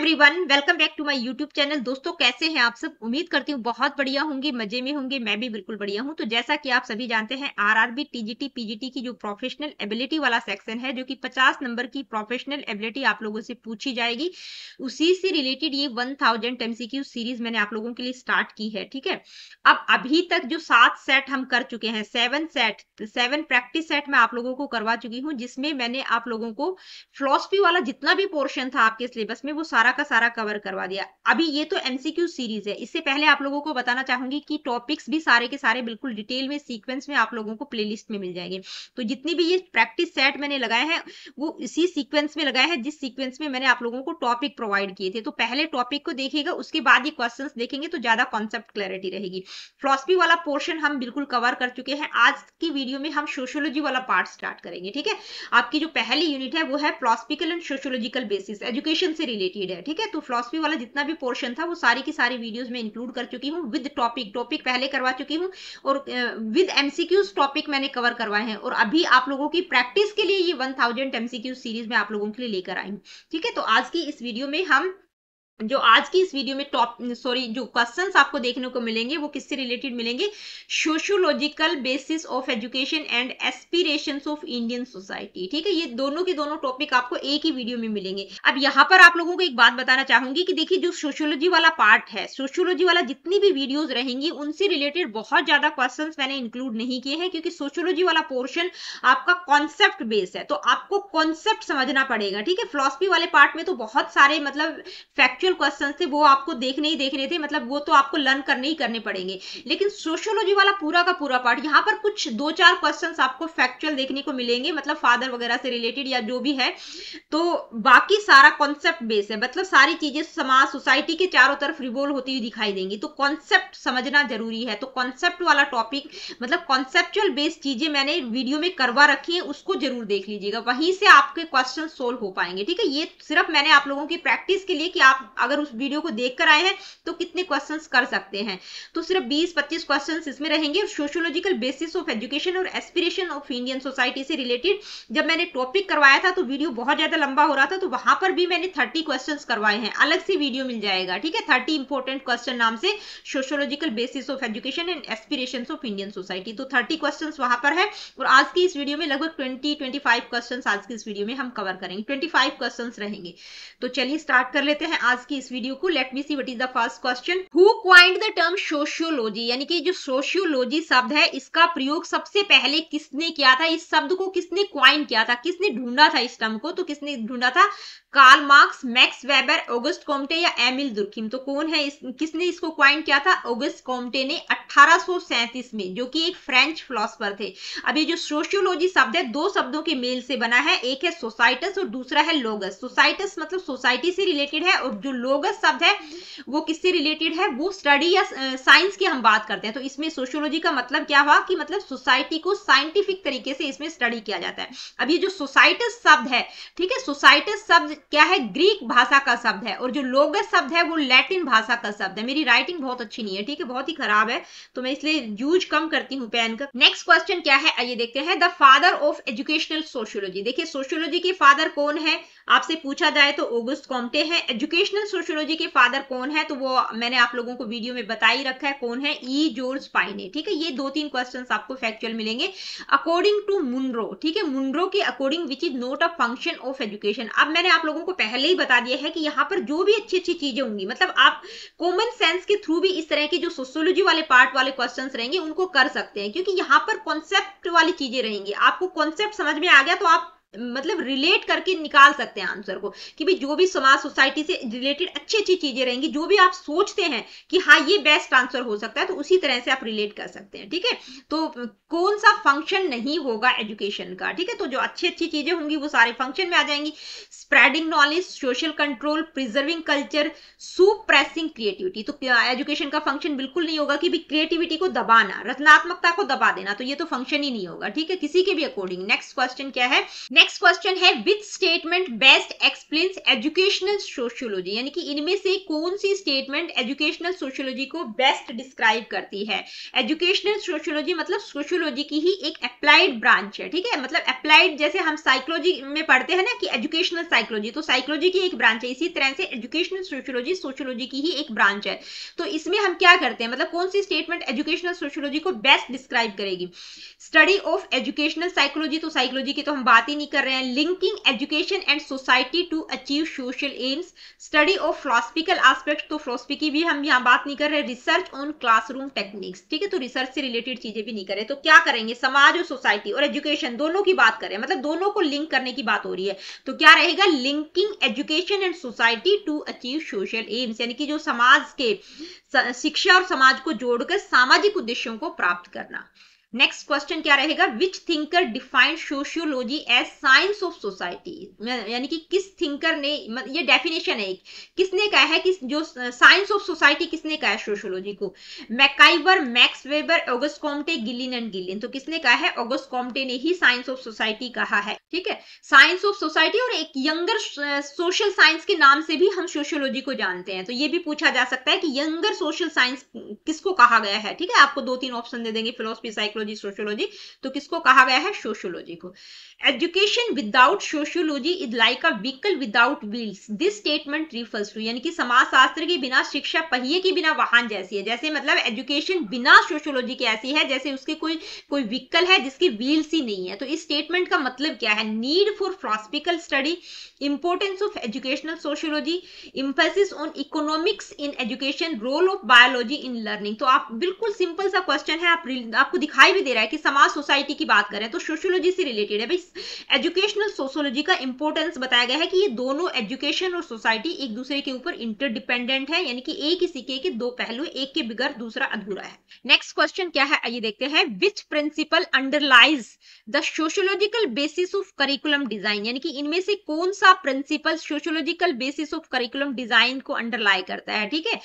Everyone, welcome back to my YouTube channel. दोस्तों, कैसे हैं आप सब? उम्मीद करती हूँ बहुत बढ़िया होंगे, मजे में होंगे। मैं भी बिल्कुल बढ़िया हूँ। तो जैसा कि आप सभी जानते हैं, आरआरबी, टीजीटी, पीजीटी की जो प्रोफेशनल एबिलिटी वाला सेक्शन है, जो कि 50 नंबर की प्रोफेशनल एबिलिटी आप लोगों से पूछी जाएगी, उसी से रिलेटेड ये 1000 एमसीक्यू सीरीज मैंने आप लोगों के लिए स्टार्ट की है। ठीक है, अब अभी तक जो 7 सेट हम कर चुके हैं, 7 प्रैक्टिस सेट मैं आप लोगों को करवा चुकी हूँ, जिसमें मैंने आप लोगों को फिलॉसफी वाला जितना भी पोर्शन था आपके सिलेबस में, वो सारा का सारा कवर करवा दिया। अभी ये तो एमसीक्यू सीरीज है। इससे पहले आप लोगों को बताना चाहूंगी कि टॉपिक्स भी सारे के सारे बिल्कुल डिटेल में सीक्वेंस में आप लोगों को प्लेलिस्ट में मिल जाएंगे। तो जितनी भी ये प्रैक्टिस सेट मैंने लगाए हैं, वो इसी सीक्वेंस में लगाए हैं जिस सीक्वेंस में मैंने आप लोगों को टॉपिक प्रोवाइड किए थे। तो पहले टॉपिक को देखिएगा, उसके बाद ये क्वेश्चंस देखेंगे तो ज्यादा कॉन्सेप्ट क्लैरिटी रहेगी। फिलॉसफी वाला पोर्शन हम बिल्कुल कवर कर चुके हैं। आज की वीडियो में हम सोशियोलॉजी वाला पार्ट स्टार्ट करेंगे। ठीक है, आपकी जो पहली यूनिट है वो है philosophical and sociological basis, education से रिलेटेड है। ठीक है, तो फिलॉसफी वाला जितना भी पोर्शन था वो सारी की सारी वीडियोस में इंक्लूड कर चुकी हूँ विद टॉपिक पहले करवा चुकी हूँ, और विद एमसीक्यूज टॉपिक मैंने कवर करवाए हैं। और अभी आप लोगों की प्रैक्टिस के लिए ये 1000 एमसीक्यू सीरीज में आप लोगों के लिए लेकर आई हूँ। ठीक है, तो आज की इस वीडियो में जो क्वेश्चंस आपको देखने को मिलेंगे वो किससे रिलेटेड मिलेंगे? Sociological basis of education and aspirations of Indian society. ठीक है, ये दोनों के दोनों टॉपिक आपको एक ही वीडियो में मिलेंगे। अब यहाँ पर आप लोगों को एक बात बताना चाहूंगी कि देखिए, जो सोशियोलॉजी वाला पार्ट है, सोशियोलॉजी वाला जितनी भी वीडियोज रहेंगी उनसे रिलेटेड बहुत ज्यादा क्वेश्चन मैंने इंक्लूड नहीं किए हैं, क्योंकि सोशियोलॉजी वाला पोर्शन आपका कॉन्सेप्ट बेस है, तो आपको कॉन्सेप्ट समझना पड़ेगा। ठीक है, फिलॉसफी वाले पार्ट में तो बहुत सारे मतलब फैक्चुअल क्वेश्चन थे, वो आपको देखने ही देखने थे, मतलब वो तो आपको लर्न करने ही करने पड़ेंगे। लेकिन सोशियोलॉजी वाला पूरा का पूरा पार्ट, यहाँ पर कुछ 2-4 क्वेश्चंस आपको फैक्चुअल देखने को मिलेंगे, मतलब फादर वगैरह से रिलेटेड या जो भी है। तो बाकी सारा कॉन्सेप्ट बेस है, मतलब सारी चीजें समाज सोसाइटी के चारों तरफ रिवॉल्व होती हुई दिखाई देंगी। तो कॉन्सेप्ट समझना जरूरी है। तो कॉन्सेप्ट वाला टॉपिक, मतलब कॉन्सेप्चुअल बेस्ड चीजें मैंने वीडियो में करवा रखी है, उसको जरूर देख लीजिएगा, वहीं से आपके क्वेश्चन सोल्व हो पाएंगे। ठीक है, ये सिर्फ मैंने आप लोगों की प्रैक्टिस के लिए कि आप अगर उस वीडियो को देखकर आए हैं तो कितने क्वेश्चंस कर सकते हैं। तो सिर्फ 20-25 क्वेश्चंस इसमें रहेंगे। और सोशियोलॉजिकल बेसिस ऑफ एजुकेशन और एस्पिरेशन ऑफ इंडियन सोसाइटी से रिलेटेड जब मैंने टॉपिक करवाया था तो वीडियो बहुत ज्यादा लंबा हो रहा था, तो वहां पर भी मैंने 30 क्वेश्चंस करवाए हैं, अलग से वीडियो मिल जाएगा। ठीक है, 30 इंपॉर्टेंट क्वेश्चन नाम से sociological basis of education and aspirations of Indian society. तो 30 क्वेश्चंस वहां पर है, और आज की इस वीडियो में लगभग 20-25 क्वेश्चंस आज की इस वीडियो में हम कवर करेंगे। 25 क्वेश्चंस रहेंगे। तो चलिए स्टार्ट कर लेते हैं आज की इस वीडियो को। Let me see what is the first question. Who coined the term sociology, यानी कि जो सोशियोलॉजी शब्द है, इसका प्रयोग सबसे पहले किसने किया था? इस शब्द को किसने क्वाइन किया था, किसने ढूंढा था इस टर्म को? तो किसने ढूंढा था? Karl Marx, Max Weber, Auguste Comte या एमिल दुर्खिम। तो कौन है किसने इसको क्वाइन किया था? ऑगस्ट कॉम्टे ने 1837 में, जो कि एक फ्रेंच फिलोसोफर थे। अब ये जो सोशियोलॉजी शब्द है, दो शब्दों के मेल से बना है, एक है सोसाइटस और दूसरा है लोगस। सोसाइटस मतलब सोसाइटी से रिलेटेड है, और जो लोगस शब्द है वो किससे रिलेटेड है? वो स्टडी या साइंस की हम बात करते हैं। तो इसमें सोशियोलॉजी का मतलब क्या हुआ कि मतलब सोसाइटी को साइंटिफिक तरीके से इसमें स्टडी किया जाता है। अब ये जो सोसाइटस शब्द है, ठीक है, सोसाइटस शब्द क्या है? ग्रीक भाषा का शब्द है, और जो लोगस शब्द है वो लैटिन भाषा का शब्द है। मेरी राइटिंग बहुत अच्छी नहीं है, ठीक है, बहुत ही खराब है, तो मैं इसलिए यूज कम करती हूँ पेन का। नेक्स्ट क्वेश्चन क्या है, आइए देखते हैं। The father of educational sociology. देखिए, सोशियोलॉजी के फादर कौन है आपसे पूछा जाए तो ऑगस्ट कॉम्टे हैं। एजुकेशनल सोशियोलॉजी के फादर कौन है? तो वो मैंने आप लोगों को वीडियो में बता ही रखा है कौन है, ई जॉर्ज पाइने। ठीक है, ये 2-3 क्वेश्चंस आपको फैक्चुअल मिलेंगे। अकॉर्डिंग टू मुनरो, ठीक है, मुनरो के according which is not a function of education. अब मैंने आप लोगों को पहले ही बता दिया है कि यहाँ पर जो भी अच्छी अच्छी चीजें होंगी, मतलब आप कॉमन सेंस के थ्रू भी इस तरह के जो सोशियोलॉजी वाले पार्ट वाले क्वेश्चन रहेंगे उनको कर सकते हैं, क्योंकि यहाँ पर कॉन्सेप्ट वाली चीजें रहेंगी। आपको कॉन्सेप्ट समझ में आ गया तो आप मतलब रिलेट करके निकाल सकते हैं आंसर को, कि भाई जो भी समाज सोसाइटी से रिलेटेड अच्छी अच्छी चीजें रहेंगी, जो भी आप सोचते हैं कि हाँ ये बेस्ट आंसर हो सकता है, तो उसी तरह से आप रिलेट कर सकते हैं। ठीक है, तो कौन सा फंक्शन नहीं होगा एजुकेशन का? ठीक है, तो जो अच्छी अच्छी चीजें होंगी वो सारे फंक्शन में आ जाएंगी। Spreading knowledge, social control, preserving culture, suppressing creativity. तो एजुकेशन का फंक्शन बिल्कुल नहीं होगा कि भी क्रिएटिविटी को दबाना, रचनात्मकता को दबा देना, तो ये तो फंक्शन ही नहीं होगा। ठीक है, किसी के भी अकॉर्डिंग। नेक्स्ट क्वेश्चन क्या है? नेक्स्ट क्वेश्चन है which statement best explains educational sociology, यानी कि इनमें से कौन सी स्टेटमेंट एजुकेशनल सोशियोलॉजी को बेस्ट डिस्क्राइब करती है। एजुकेशनल सोशियोलॉजी मतलब सोशियोलॉजी की ही एक अप्लाइड ब्रांच है, ठीक है, मतलब अप्लाइड, जैसे हम साइकोलॉजी में पढ़ते हैं ना कि एजुकेशनल साइकोलॉजी, तो साइकोलॉजी की एक ब्रांच है, इसी तरह से एजुकेशनल सोशियोलॉजी सोशियोलॉजी की ही एक ब्रांच है। तो इसमें हम क्या करते हैं, मतलब कौन सी स्टेटमेंट एजुकेशनल सोशियोलॉजी को बेस्ट डिस्क्राइब करेगी। स्टडी ऑफ एजुकेशनल साइकोलॉजी, तो साइकोलॉजी की तो हम बात ही नहीं कर रहे हैं। Linking education and society to achieve social aims, study of philosophical aspect, तो फिलोसफी की भी हम यहाँ बात नहीं कर रहे। रिसर्च ऑन क्लासरूम टेक्निक्स, ठीक है, तो रिसर्च से रिलेटेड चीजें भी नहीं करें। तो क्या करेंगे, समाज और सोसाइटी और एजुकेशन दोनों की बात करें, मतलब दोनों को लिंक करने की बात हो रही है, तो क्या रहेगा, linking education and society to achieve social aims, यानी कि जो समाज के शिक्षा और समाज को जोड़कर सामाजिक उद्देश्यों को प्राप्त करना। नेक्स्ट क्वेश्चन क्या रहेगा, which thinker defined sociology as science of society, यानी कि किस थिंकर ने, ये डेफिनेशन है, किसने कहा है कि जो साइंस ऑफ सोसाइटी किसने कहा है सोशियोलॉजी को। MacIver, max Weber, Auguste Comte, Gillin and Gillin, तो किसने कहा है, ऑगस्ट कॉम्टे ने ही साइंस ऑफ सोसाइटी कहा है, ठीक है, साइंस ऑफ सोसाइटी। और एक यंगर सोशल साइंस के नाम से भी हम सोशियोलॉजी को जानते हैं, तो ये भी पूछा जा सकता है कि यंगर सोशल साइंस किसको कहा गया है, ठीक है, आपको 2-3 ऑप्शन दे देंगे, फिलोसफी, साइकोलॉजी, सोशियोलॉजी, तो किसको कहा गया है, सोशियोलॉजी को। Education without sociology is like a vehicle without wheels, this statement refers to, यानी कि समाजशास्त्र के बिना शिक्षा पहिए के बिना वाहन जैसी है, जैसे मतलब एजुकेशन बिना सोशियोलॉजी के ऐसी है जैसे उसके कोई व्हीकल है जिसकी व्हील्स ही नहीं है। तो इस स्टेटमेंट का मतलब क्या है, need for philosophical study, importance of educational sociology, emphasis on economics in education, role of biology in learning. तो आप बिल्कुल सिंपल सा क्वेश्चन है, आपको दिखाई भी दे रहा है कि समाज सोसाइटी की बात करें तो सोशियोलॉजी से रिलेटेड है भाई। एजुकेशनल सोशियोलॉजी का इंपॉर्टेंस बताया गया है कि ये दोनों एजुकेशन और सोसाइटी एक दूसरे के ऊपर इंटरडिपेंडेंट है, यानी कि एक ही सिक्के के दो पहलू, एक के बगैर दूसरा अधूरा है। नेक्स्ट क्वेश्चन क्या है, आइए देखते हैं, which principle underlies the sociological basis of curriculum design, यानी कि इनमें से कौन सा principle sociological basis of curriculum design को अंडरलाई करता है, ठीक है,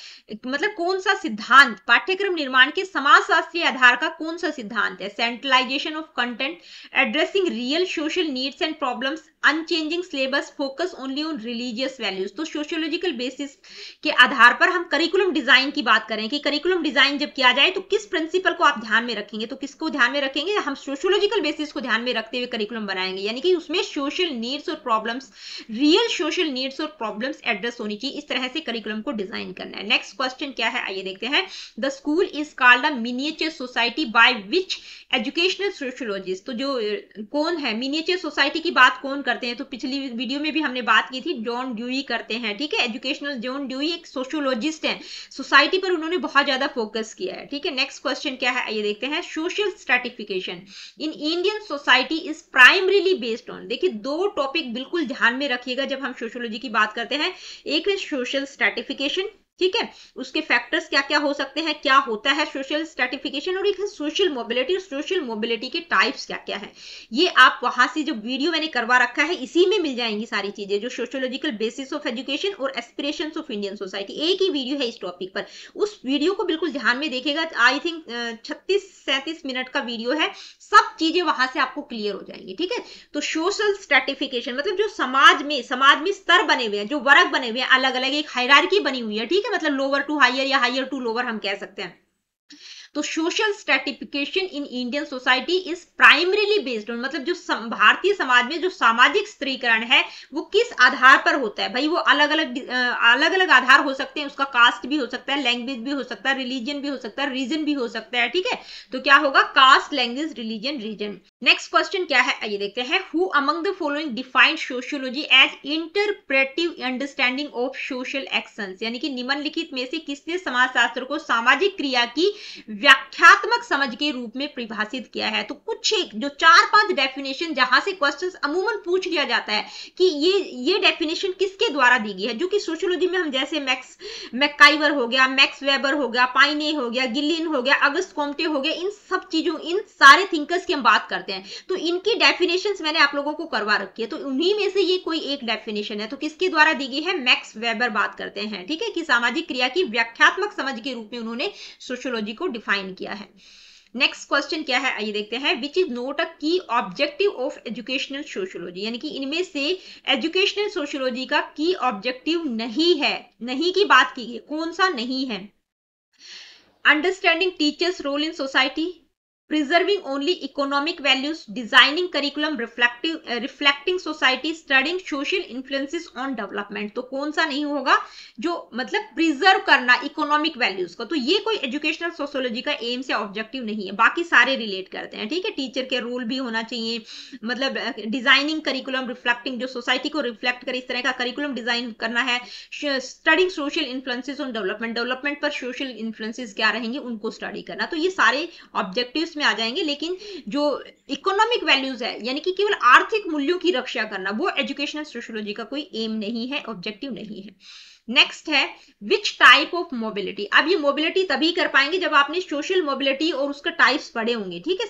मतलब कौन सा सिद्धांत पाठ्यक्रम निर्माण के समाजशास्त्रीय आधार का कौन सा सिद्धांत है। Centralisation of content, addressing real social needs and problems, unchanging syllabus, focus only on religious values. तो सोशियोलॉजिकल बेसिस के आधार पर हम करिकुलम डिजाइन की बात करें कि करिकुलम डिजाइन जब किया जाए तो किस प्रिंसिपल को आप ध्यान में रखेंगे, तो किसको ध्यान में रखेंगे, हम सोशियोलॉजिकल बेसिस को ध्यान में रखते हुए करिकुलम बनाएंगे, यानी कि उसमें सोशल नीड्स और प्रॉब्लम्स, रियल सोशल नीड्स और प्रॉब्लम्स एड्रेस होनी चाहिए, इस तरह से करिकुलम को डिजाइन करना है। नेक्स्ट क्वेश्चन क्या है, आइए देखते हैं, the school is called a miniature society by which educational sociologist, तो जो कौन है मिनिएचर सोसाइटी की बात कौन करते हैं, तो पिछली वीडियो में भी हमने बात की थी, जॉन ड्यूई करते हैं, ठीक है, एजुकेशनल जॉन ड्यूई एक सोशियोलॉजिस्ट हैं, सोसाइटी पर उन्होंने बहुत ज्यादा फोकस किया है, ठीक है। नेक्स्ट क्वेश्चन क्या है, आइए देखते हैं, social stratification in Indian society is primarily based on, देखिए दो टॉपिक बिल्कुल ध्यान में रखिएगा जब हम सोशियोलॉजी की बात करते हैं, एक है सोशल स्ट्रैटिफिकेशन, ठीक है, उसके फैक्टर्स क्या क्या हो सकते हैं, क्या होता है सोशल स्ट्रैटिफिकेशन, और एक है सोशल मोबिलिटी, और सोशल मोबिलिटी के टाइप्स क्या क्या है, ये आप वहां से जो वीडियो मैंने करवा रखा है इसी में मिल जाएंगी सारी चीजें, जो सोशियोलॉजिकल बेसिस ऑफ एजुकेशन और एस्पिरेशंस ऑफ इंडियन सोसाइटी, एक ही वीडियो है इस टॉपिक पर, उस वीडियो को बिल्कुल ध्यान में देखिएगा, आई थिंक 36-37 मिनट का वीडियो है, सब चीजें वहां से आपको क्लियर हो जाएंगी, ठीक है। तो सोशल स्ट्रैटिफिकेशन मतलब जो समाज में स्तर बने हुए हैं, जो वर्ग बने हुए हैं, अलग अलग एक हायरार्की बनी हुई है, ठीक है, मतलब लोअर टू हायर या हायर टू लोअर हम कह सकते हैं। तो social stratification in Indian society is primarily based on, मतलब जो भारतीय समाज में जो सामाजिक स्त्रीकरण है वो किस आधार पर होता है, भाई वो अलग अलग आधार हो सकते हैं, उसका कास्ट भी हो सकता है, लैंग्वेज भी हो सकता है, रिलीजन भी हो सकता है, रीजन भी हो सकता है, ठीक है। तो क्या होगा, caste, language, religion, region. Next question क्या है, आइए देखते हैं, who among the following defined sociology as interpretive understanding of social actions, यानी कि निम्नलिखित में से किसने समाजशास्त्र को सामाजिक क्रिया की व्याख्यात्मक समझ के रूप में परिभाषित किया है। तो कुछ एक जो 4-5 डेफिनेशन जहां से क्वेश्चंस अमूमन पूछ लिया जाता है कि ये डेफिनेशन किसके द्वारा दी गई है, जो कि सोशियोलॉजी में हम जैसे मैकाइवर हो गया, मैक्स वेबर हो गया, पाइने हो गया, गिलिन हो गया, ऑगस्ट कॉम्टे हो गया, इन सब चीजों, इन सारे थिंकर्स की हम बात करते हैं, तो इनकी डेफिनेशंस मैंने आप लोगों को करवा रखी है, तो उन्हीं में से ये कोई एक डेफिनेशन है, तो किसके द्वारा दी गई है, मैक्स वेबर बात करते हैं, ठीक है, कि सामाजिक क्रिया की व्याख्यात्मक समझ के रूप में उन्होंने सोशियोलॉजी को डिफाइन किया है। नेक्स्ट क्वेश्चन क्या है, आइए देखते हैं। विच इज नॉट अ की ऑब्जेक्टिव ऑफ एजुकेशनल सोशियोलॉजी, यानी कि इनमें से एजुकेशनल सोशियोलॉजी का की ऑब्जेक्टिव नहीं है, नहीं की बात की है, कौन सा नहीं है। Understanding teacher's role in society, preserving only economic values, designing curriculum reflecting society, studying social influences on development। तो कौन सा नहीं होगा, जो मतलब प्रिजर्व करना इकोनॉमिक वैल्यूज को, तो ये कोई एजुकेशनल सोशियोलॉजी का एम से ऑब्जेक्टिव नहीं है, बाकी सारे रिलेट करते हैं, ठीक है। टीचर के रोल भी होना चाहिए, मतलब डिजाइनिंग करिकुलम रिफ्लेक्टिंग, जो सोसाइटी को रिफ्लेक्ट करे इस तरह का करिकुलम डिजाइन करना है। Studying social influences on development, development पर सोशल इन्फ्लुएंसेस क्या रहेंगे उनको स्टडी करना, तो ये सारे ऑब्जेक्टिव्स में आ जाएंगे। लेकिन जो इकोनॉमिक वैल्यूज है, यानी कि केवल आर्थिक मूल्यों की रक्षा करना, वो एजुकेशनल सोशियोलॉजी का कोई एम नहीं है, ऑब्जेक्टिव नहीं है। नेक्स्ट है विच टाइप ऑफ मोबिलिटी। अब ये मोबिलिटी तभी कर पाएंगे जब आपने सोशल मोबिलिटी और उसका टाइप्स पढ़े होंगे, ठीक है।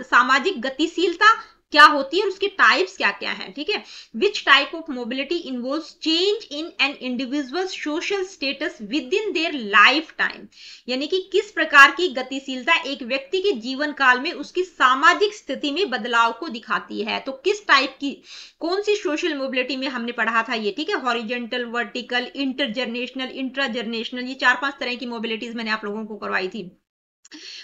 सामाजिक गतिशीलता क्या होती है और उसके टाइप्स क्या क्या है, ठीक है। Which type of mobility involves change in an individual social status with in their life time, यानी कि किस प्रकार की गतिशीलता एक व्यक्ति के जीवन काल में उसकी सामाजिक स्थिति में बदलाव को दिखाती है। तो किस टाइप की, कौन सी सोशल मोबिलिटी में हमने पढ़ा था ये, ठीक है। हॉरिजेंटल, वर्टिकल, इंटरजनरेशनल, इंट्राजनरेशनल, ये 4-5 तरह की मोबिलिटीज मैंने आप लोगों को करवाई थी।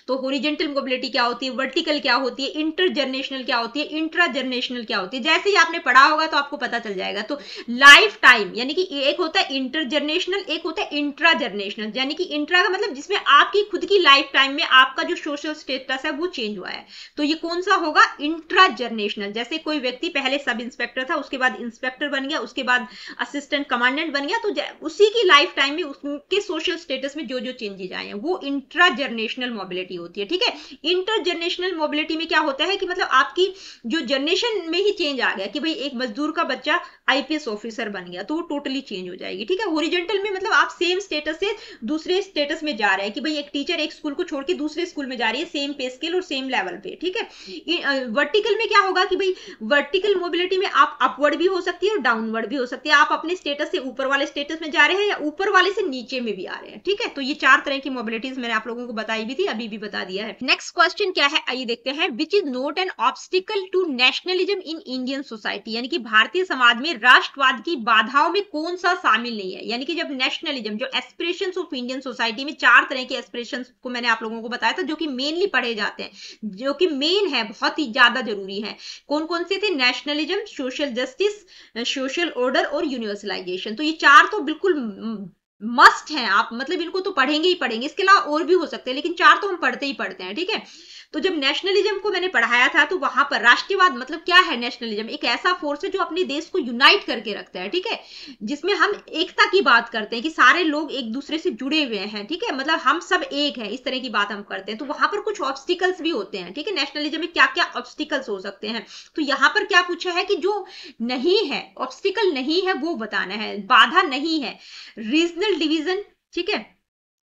तो हॉरिजेंटल मोबिलिटी क्या होती है, वर्टिकल क्या होती है, इंटरजनरेशनल क्या होती है, इंट्रा जनरेशनल क्या होती है, जैसे ही आपने पढ़ा होगा तो आपको पता चल जाएगा। तो लाइफ टाइम, यानी कि एक होता है इंटरजनरेशनल, एक होता है इंट्रा जनरेशनल, यानी कि इंट्रा का मतलब जिसमें आपकी खुद की लाइफ टाइम में आपका जो सोशल स्टेटस है वो चेंज हुआ है, तो ये कौन सा होगा, इंट्रा जनरेशनल। जैसे कोई व्यक्ति पहले सब इंस्पेक्टर था, उसके बाद इंस्पेक्टर बन गया, उसके बाद असिस्टेंट कमांडेंट बन गया, तो उसी की लाइफ टाइम में उसके सोशल स्टेटस में जो जो चेंजेस आए हैं वो इंट्रा जनरेशनल मोबिलिटी होती है, ठीक है। इंटरजनरेशनल मोबिलिटी में क्या होता है कि मतलब आपकी जो जनरेशन में ही चेंज आ गया कि भाई एक मजदूर का बच्चा आईपीएस ऑफिसर बन गया, तो वो टोटली चेंज हो जाएगी, ठीक है। हॉरिजॉन्टल में मतलब आप सेम स्टेटस से दूसरे स्टेटस में जा रहे हैं कि भाई एक टीचर एक स्कूल को छोड़ के दूसरे स्कूल में जा रही है, सेम पे स्केल और सेम लेवल पे, ठीक है। वर्टिकल में क्या होगा कि भाई वर्टिकल मोबिलिटी में आप अपवर्ड भी हो सकती है और डाउनवर्ड भी हो सकती है, आप अपने स्टेटस से ऊपर वाले स्टेटस में जा रहे हैं या ऊपर वाले से नीचे में भी आ रहे हैं, ठीक है। तो ये 4 तरह की मोबिलिटीज मैंने आप लोगों को बताई भी थी, अभी भी बता दिया है। नेक्स्ट क्वेश्चन क्या है, आइए देखते हैं। Which is not an obstacle to nationalism in Indian society, यानी कि भारतीय समाज में राष्ट्रवाद की बाधाओं में कौन सा शामिल नहीं है, यानी कि जब नेशनलिज्म, जो एस्पिरेशंस ऑफ इंडियन सोसाइटी में 4 तरह के एस्पिरेशंस को मैंने आप लोगों को बताया था, जो कि मेनली पढ़े जाते हैं, जो कि मेन है, बहुत ही ज्यादा जरूरी है। कौन कौन से थे, nationalism, social justice, social order और यूनिवर्सलाइजेशन। तो ये 4 तो बिल्कुल मस्ट है, आप मतलब इनको तो पढ़ेंगे ही पढ़ेंगे, इसके अलावा और भी हो सकते हैं, लेकिन 4 तो हम पढ़ते ही पढ़ते हैं, ठीक है। तो जब नेशनलिज्म को मैंने पढ़ाया था तो वहां पर राष्ट्रवाद मतलब क्या है, नेशनलिज्म एक ऐसा फोर्स है जो अपने देश को यूनाइट करके रखता है, ठीक है, जिसमें हम एकता की बात करते हैं कि सारे लोग एक दूसरे से जुड़े हुए हैं, ठीक है, मतलब हम सब एक है, इस तरह की बात हम करते हैं। तो वहां पर कुछ ऑब्स्टिकल्स भी होते हैं, ठीक है, नेशनलिज्म में क्या क्या ऑब्स्टिकल्स हो सकते हैं। तो यहाँ पर क्या पूछा है कि जो नहीं है, ऑब्स्टिकल नहीं है वो बताना है, बाधा नहीं है। रीजनल डिवीजन, ठीक है,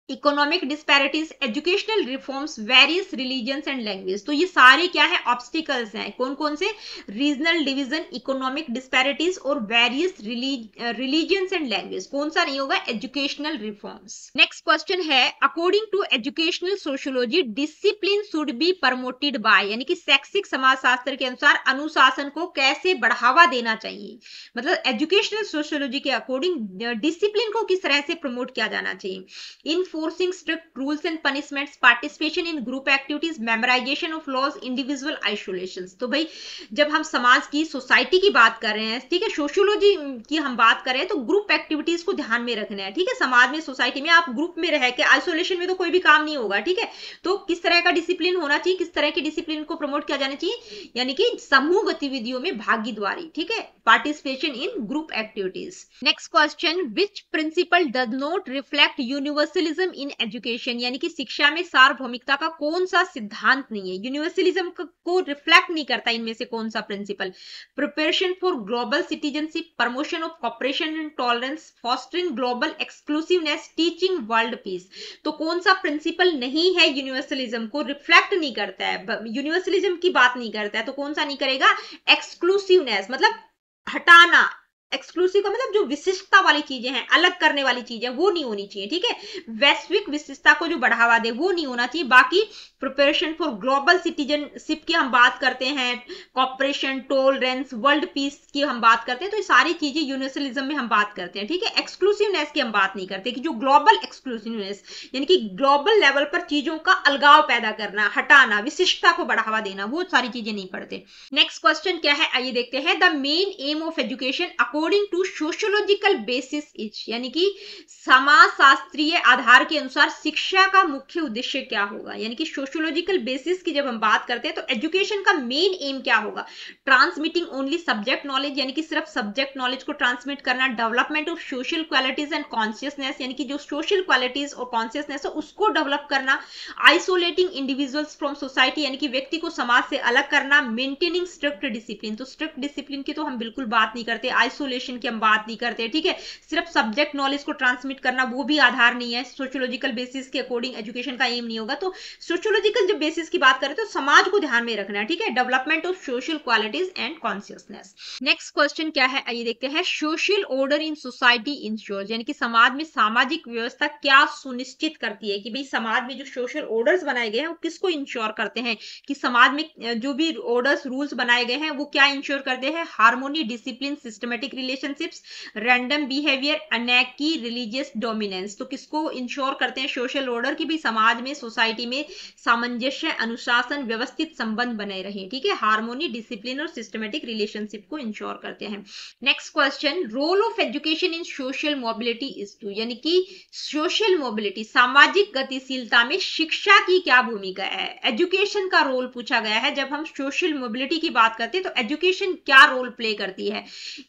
economic disparities, educational reforms, various religions and language. तो ये सारे क्या है, ऑब्स्टिकल्स हैं। कौन कौन से, रीजनल डिवीजन, इकोनॉमिक डिस्पैरिटीज और वेरियस रिलीजन्स एंड लैंग्वेज। कौन सा नहीं होगा, एजुकेशनल रिफॉर्म्स। नेक्स्ट क्वेश्चन है, according to educational sociology discipline should be promoted by, यानी कि शैक्षिक समाजशास्त्र के अनुसार अनुशासन को कैसे बढ़ावा देना चाहिए, मतलब एजुकेशनल सोशियोलॉजी के अकॉर्डिंग डिसिप्लिन को किस तरह से प्रमोट किया जाना चाहिए। Enforcing strict rules and punishments, participation in group activities, memorization of laws, individual isolations। तो भाई जब हम समाज की, सोसाइटी की बात कर रहे हैं, ठीक है, सोशियोलॉजी की हम बात कर रहे हैं, तो ग्रुप एक्टिविटीज को ध्यान में रखना है, ठीक है। समाज में, सोसाइटी में आप ग्रुप में रह के, आइसोलेशन में तो कोई भी काम नहीं होगा, ठीक है। तो किस तरह का डिसिप्लिन होना चाहिए, किस तरह की डिसिप्लिन को प्रमोट किया जाना चाहिए, यानी कि समूह गतिविधियों में भागीदारी, ठीक है, participation in group activities. Next question, which principle does not reflect universalism in education, यानी कि शिक्षा में सार्वभौमिकता का कौन सा सिद्धांत नहीं है, यूनिवर्सलिज्म को रिफ्लेक्ट नहीं करता, इनमें से कौन सा principle. Preparation for global citizenship, promotion of cooperation and tolerance, fostering global exclusiveness, teaching world peace. तो कौन सा प्रिंसिपल नहीं है, यूनिवर्सलिज्म को रिफ्लेक्ट नहीं करता है, यूनिवर्सलिज्म की बात नहीं करता है, तो कौन सा नहीं करेगा, एक्सक्लूसिवनेस मतलब हटाना, एक्सक्लूसिव का मतलब जो विशिष्टता वाली चीजें हैं, अलग करने वाली चीजें, वो नहीं होनी चाहिए, ठीक है। वैश्विक विशिष्टता को जो बढ़ावा दे वो नहीं होना चाहिए। बाकी प्रिपरेशन फॉर ग्लोबल सिटीजनशिप की हम बात करते हैं, कॉपरेशन, टॉलरेंस, वर्ल्ड पीस की हम बात करते हैं, तो ये सारी चीजें यूनिवर्सलिज्म में हम बात करते हैं, ठीक है। एक्सक्लूसिवनेस की हम बात नहीं करते, कि जो ग्लोबल एक्सक्लूसिवनेस यानी कि ग्लोबल लेवल पर चीजों का अलगाव पैदा करना, हटाना, विशिष्टता को बढ़ावा देना, वो सारी चीजें नहीं पढ़ते। नेक्स्ट क्वेश्चन क्या है, आइए देखते हैं। The main aim of education according to sociological basis is, यानी कि समाज शास्त्रीय आधार के अनुसार शिक्षा का मुख्य उद्देश्य क्या होगा। यानी कि सोशियोलॉजिकल बेसिस की जब हम बात करते हैं तो एजुकेशन का मेन एम क्या होगा। ट्रांसमिटिंग ओनली सब्जेक्ट नॉलेज, यानी कि सिर्फ सब्जेक्ट नॉलेज को ट्रांसमिट करना। Development of social qualities and consciousness, यानी कि जो सोशल क्वालिटीज और कॉन्शियसनेस है उसको डेवलप करना। आइसोलेटिंग इंडिविजुअल्स फ्रॉम सोसाइटी, यानी कि व्यक्ति को समाज से अलग करना। मेंटेनिंग स्ट्रिक्ट डिसिप्लिन, तो स्ट्रिक्ट डिसिप्लिन की तो हम बिल्कुल बात नहीं करते, आइसोलेशन की हम बात नहीं करते, ठीक है। सिर्फ सब्जेक्ट नॉलेज को ट्रांसमिट करना वो भी आधार नहीं है, सोशियोलॉजिकल बेसिस के अकॉर्डिंग एजुकेशन का एम नहीं होगा। तो सोशियोलॉजिकल जब बेसिस की बात करें तो समाज को ध्यान में रखना है, ठीक है। Development of social qualities and consciousness. Next question क्या है, आइए देखते हैं। Social order in society ensures, यानी कि समाज में सामाजिक व्यवस्था क्या सुनिश्चित करती है, कि भाई समाज में जो सोशल ऑर्डर्स बनाए गए हैं वो किसको इंश्योर करते हैं, कि समाज में जो भी ऑर्डर्स रूल्स बनाए गए हैं वो क्या इंश्योर करते हैं। Harmony, discipline, systematic relationships, random behaviour, अनैकी, रिलीजियस डोमिनेंस, तो किसको इंश्योर करते हैं सोशल ऑर्डर, की भी समाज में, सोसाइटी में सामंजस्य, अनुशासन, व्यवस्थित संबंध बने रहे, ठीक है। हार्मोनी, डिसिप्लिन और सिस्टमेटिक रिलेशनशिप को इंश्योर करते हैं। Next question, role of education in social mobility is to, यानी कि सोशल मोबिलिटी, सामाजिक गतिशीलता में शिक्षा की क्या भूमिका है। एजुकेशन का रोल पूछा गया है। जब हम सोशल मोबिलिटी की बात करते हैं तो एजुकेशन क्या रोल प्ले करती है।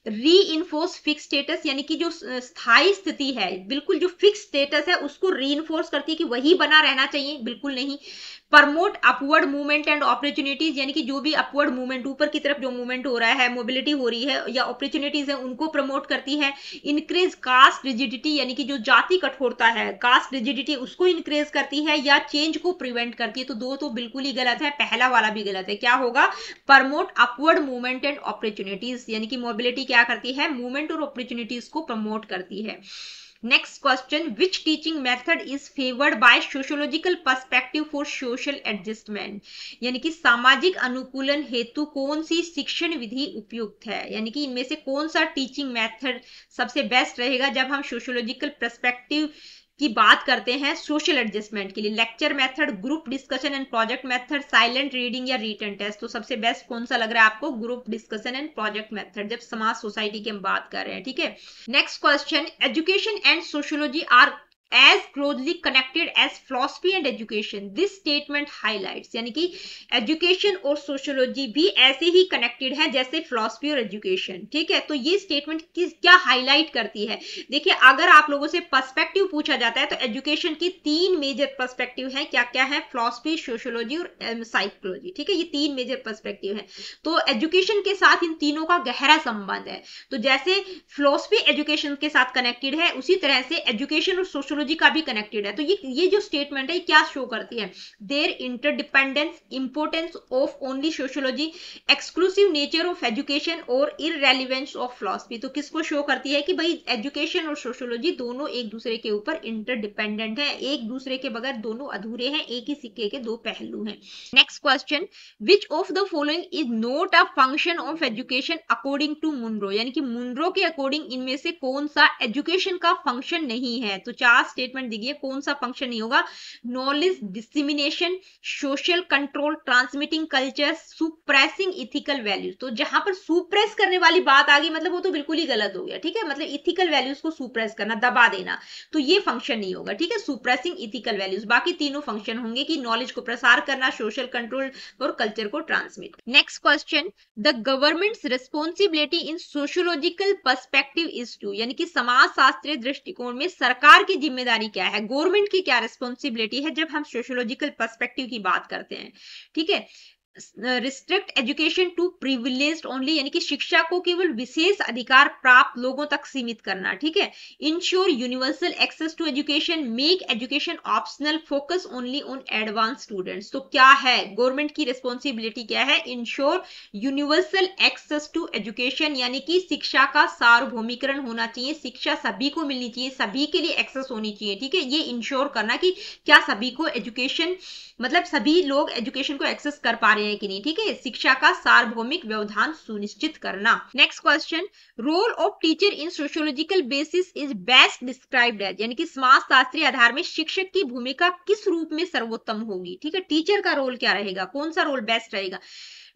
री इन्फोर्स फिक्स स्टेटस, यानी कि जो स्थायी स्थिति है, बिल्कुल जो फिक्स स्टेटस है उसको री इन्फोर्स करती है कि वही बना रहना चाहिए, बिल्कुल नहीं। Promote upward movement and opportunities, यानी कि जो भी अपवर्ड मूवमेंट, ऊपर की तरफ जो मूवमेंट हो रहा है, मोबिलिटी हो रही है या अपॉर्चुनिटीज है, उनको प्रमोट करती है। इंक्रीज कास्ट रिजिडिटी, यानी कि जो जाति कठोरता है, कास्ट रिजिडिटी, उसको इंक्रीज करती है या चेंज को प्रिवेंट करती है। तो दो तो बिल्कुल ही गलत है, पहला वाला भी गलत है। क्या होगा, promote upward movement and opportunities, यानी कि मोबिलिटी क्या करती है, मूवमेंट और अपॉर्चुनिटीज को प्रमोट करती है। Next question, which teaching method is favoured by sociological perspective for social adjustment, यानी कि सामाजिक अनुकूलन हेतु कौन सी शिक्षण विधि उपयुक्त है। यानी कि इनमें से कौन सा टीचिंग मेथड सबसे बेस्ट रहेगा जब हम सोशियोलॉजिकल पर्सपेक्टिव की बात करते हैं सोशल एडजस्टमेंट के लिए। Lecture method, group discussion and project method, silent reading या रिटन टेस्ट। तो सबसे बेस्ट कौन सा लग रहा है आपको, group discussion and project method, जब समाज सोसाइटी की हम बात कर रहे हैं, ठीक है। Next question, education and sociology are as closely connected as philosophy and education, this statement highlights, यानी कि एजुकेशन और सोशियोलॉजी भी ऐसे ही कनेक्टेड है जैसे फिलॉसफी और एजुकेशन, ठीक है। तो ये स्टेटमेंट क्या हाईलाइट करती है, देखिए अगर आप लोगों से पर्सपेक्टिव पूछा जाता है तो एजुकेशन की तीन मेजर पर्सपेक्टिव है, क्या क्या है, फिलॉसफी, सोशियोलॉजी और साइकोलॉजी, ठीक है। ये तीन मेजर पर्सपेक्टिव है। तो एजुकेशन के साथ इन तीनों का गहरा संबंध है। तो जैसे फिलॉसफी एजुकेशन के साथ कनेक्टेड है, उसी तरह से एजुकेशन और सोशियोलॉजी का भी कनेक्टेड है। तो ये जो स्टेटमेंट है क्या शो करती है, their interdependence, importance of only sociology, exclusive nature of education और इररेलेवेंस ऑफ फिलॉसफी। तो किसको शो करती है कि भाई एजुकेशन और सोशियोलॉजी दोनों एक दूसरे के ऊपर इंटरडिपेंडेंट है, एक दूसरे के बगैर दोनों अधूरे हैं, एक ही सिक्के के दो पहलू हैं। Next question, which of the following is not a function of education according to Munro, यानी कि मुनरो के अकॉर्डिंग इनमें से कौन सा एजुकेशन का फंक्शन नहीं है। तो चार स्टेटमेंट दीजिए कौन सा फंक्शन नहीं होगा। Knowledge dissemination, social control, transmitting culture, suppressing ethical values. तो जहां पर सुप्रेस करने वाली बात आ गई मतलब वो तो बिल्कुल ही गलत हो गया, ठीक है। मतलब इथिकल वैल्यूज को सुप्रेस करना, दबा देना, तो ये फंक्शन नहीं होगा, ठीक है। सुप्रेसिंग इथिकल वैल्यूज, बाकी तीनों फंक्शन होंगे कि नॉलेज को प्रसार करना, सोशल कंट्रोल और कल्चर को transmit. Next question, the government's responsibility in sociological perspective is to, यानी कि समाज शास्त्रीय दृष्टिकोण में सरकार की जिम्मेदारी क्या है, गवर्नमेंट की क्या रिस्पॉन्सिबिलिटी है जब हम सोशियोलॉजिकल पर्सपेक्टिव की बात करते हैं, ठीक है। Restrict education to privileged only, यानी कि शिक्षा को केवल विशेष अधिकार प्राप्त लोगों तक सीमित करना, ठीक है। Ensure universal access to education, make education optional, focus only on advance students. तो क्या है गवर्नमेंट की रिस्पॉन्सिबिलिटी, क्या है? Ensure universal access to education, यानी कि शिक्षा का सार्वभौमिकरण होना चाहिए, शिक्षा सभी को मिलनी चाहिए, सभी के लिए एक्सेस होनी चाहिए, ठीक है। ये इंश्योर करना कि क्या सभी को एजुकेशन, मतलब सभी लोग एजुकेशन को एक्सेस कर पा रहे हैं कि नहीं, ठीक है। शिक्षा का सार्वभौमिक व्यवधान सुनिश्चित करना। Next question, role of teacher in sociological basis is best described as, यानी कि समाजशास्त्रीय आधार में शिक्षक की भूमिका किस रूप में सर्वोत्तम होगी, ठीक है। टीचर का रोल क्या रहेगा, कौन सा रोल बेस्ट रहेगा?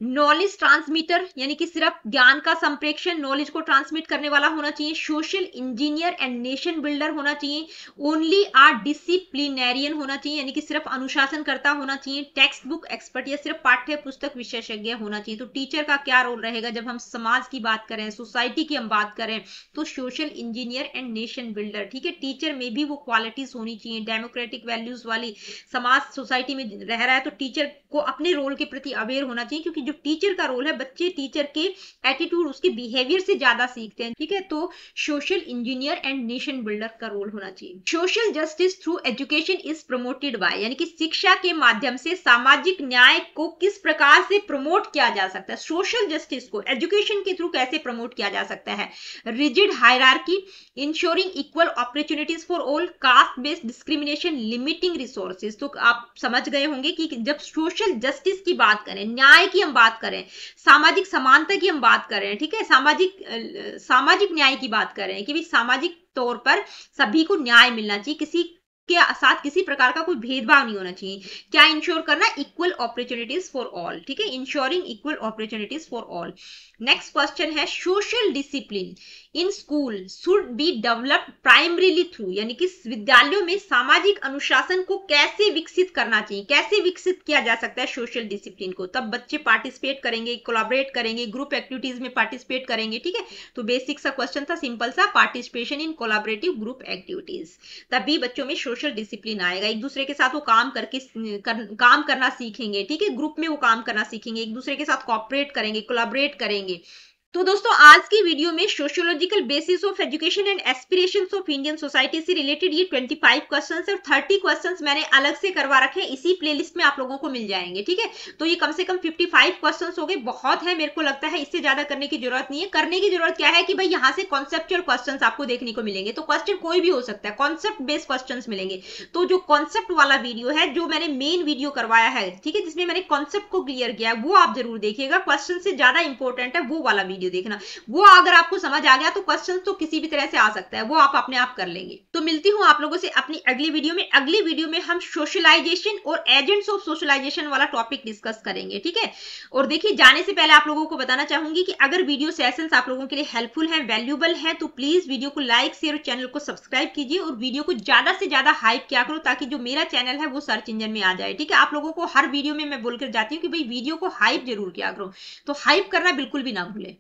नॉलेज ट्रांसमीटर, यानी कि सिर्फ ज्ञान का संप्रेषण, नॉलेज को ट्रांसमिट करने वाला होना चाहिए। Social engineer and nation builder होना चाहिए। ओनली आर डिसिप्लिनेरियन होना चाहिए, यानी कि सिर्फ अनुशासन करता होना चाहिए। टेक्स्ट बुक एक्सपर्ट, या सिर्फ पाठ्य पुस्तक विशेषज्ञ होना चाहिए। तो टीचर का क्या रोल रहेगा जब हम समाज की बात करें, सोसाइटी की हम बात करें, तो social engineer and nation builder, ठीक है। टीचर में भी वो क्वालिटीज होनी चाहिए, डेमोक्रेटिक वैल्यूज वाली समाज सोसाइटी में रह रहा है, तो टीचर को अपने रोल के प्रति अवेयर होना चाहिए, क्योंकि जो टीचर का रोल है, बच्चे टीचर के एटीट्यूड, उसके बिहेवियर से ज्यादा सीखते हैं, ठीक है। तो social engineer and nation builder का रोल होना चाहिए। Social justice through education is promoted by, यानी कि शिक्षा के माध्यम से सामाजिक न्याय को किस प्रकार से प्रमोट किया जा सकता है, सोशल जस्टिस को एजुकेशन के थ्रू कैसे प्रमोट किया जा सकता है? Rigid hierarchy, ensuring equal opportunities for all, caste based discrimination, limiting resources. तो आप समझ गए होंगे कि जब सोशल जस्टिस की बात करें, न्याय की हम बात करें, सामाजिक समानता की हम बात करें, ठीक है, सामाजिक न्याय की बात करें कि भी सामाजिक तौर पर सभी को न्याय मिलना चाहिए, किसी के साथ किसी प्रकार का कोई भेदभाव नहीं होना चाहिए। क्या इंश्योर करना? इक्वल अपॉर्चुनिटीज फॉर ऑल, ठीक है, ensuring equal opportunities for all. Next question है, social discipline in school should be developed primarily through, यानी कि विद्यालयों में सामाजिक अनुशासन को कैसे विकसित करना चाहिए, कैसे विकसित किया जा सकता है सोशल डिसिप्लिन को? तब बच्चे पार्टिसिपेट करेंगे, कोलैबोरेट करेंगे, ग्रुप एक्टिविटीज में पार्टिसिपेट करेंगे, ठीक है। तो बेसिक सा क्वेश्चन था, सिंपल सा, participation in collaborative group activities, तभी बच्चों में सोशल डिसिप्लिन आएगा। एक दूसरे के साथ वो काम करना सीखेंगे, ठीक है, ग्रुप में वो काम करना सीखेंगे, एक दूसरे के साथ कोऑपरेट करेंगे, कोलैबोरेट करेंगे। तो दोस्तों आज की वीडियो में sociological basis of education and aspirations of Indian society से रिलेटेड ये 25 क्वेश्चंस और 30 क्वेश्चंस मैंने अलग से करवा रखे हैं, इसी प्लेलिस्ट में आप लोगों को मिल जाएंगे, ठीक है। तो ये कम से कम 55 क्वेश्चंस हो गए, बहुत है, मेरे को लगता है इससे ज्यादा करने की जरूरत नहीं है। करने की जरूरत क्या है कि भाई यहाँ से कॉन्सेप्चुअल क्वेश्चंस आपको देखने को मिलेंगे, तो क्वेश्चन कोई भी हो सकता है, कॉन्सेप्ट बेस्ड क्वेश्चंस मिलेंगे। तो जो कॉन्सेप्ट वाला वीडियो है, जो मैंने मेन वीडियो करवाया है, ठीक है, जिसमें मैंने कॉन्सेप्ट को क्लियर किया, वो आप जरूर देखिएगा। क्वेश्चन से ज्यादा इंपॉर्टेंट है वो वाला वीडियो देखना, वो अगर आपको समझ आ गया तो क्वेश्चन तो किसी भी तरह से आ सकता है, वो आप अपने आप कर लेंगे। तो मिलती हूं आप लोगों से अपनी अगली वीडियो में। अगली वीडियो में हम सोशलाइजेशन और एजेंट्स ऑफ सोशलाइजेशन वाला टॉपिक डिस्कस करेंगे, ठीक है। और देखिए, जाने से पहले आप लोगों को बताना चाहूंगी कि अगर वीडियो सेशंस आप लोगों के लिए हेल्पफुल है, वैल्यूएबल है, तो प्लीज वीडियो को लाइक, शेयर और चैनल को सब्सक्राइब कीजिए, और वीडियो को ज्यादा से ज्यादा हाइप किया करो, ताकि जो मेरा चैनल है वो सर्च इंजन में आ जाए, ठीक है। आप लोगों को हर वीडियो में मैं बोलकर जाती हूँ कि भाई वीडियो को हाइप जरूर किया करो, तो हाइप करना बिल्कुल भी ना भूले।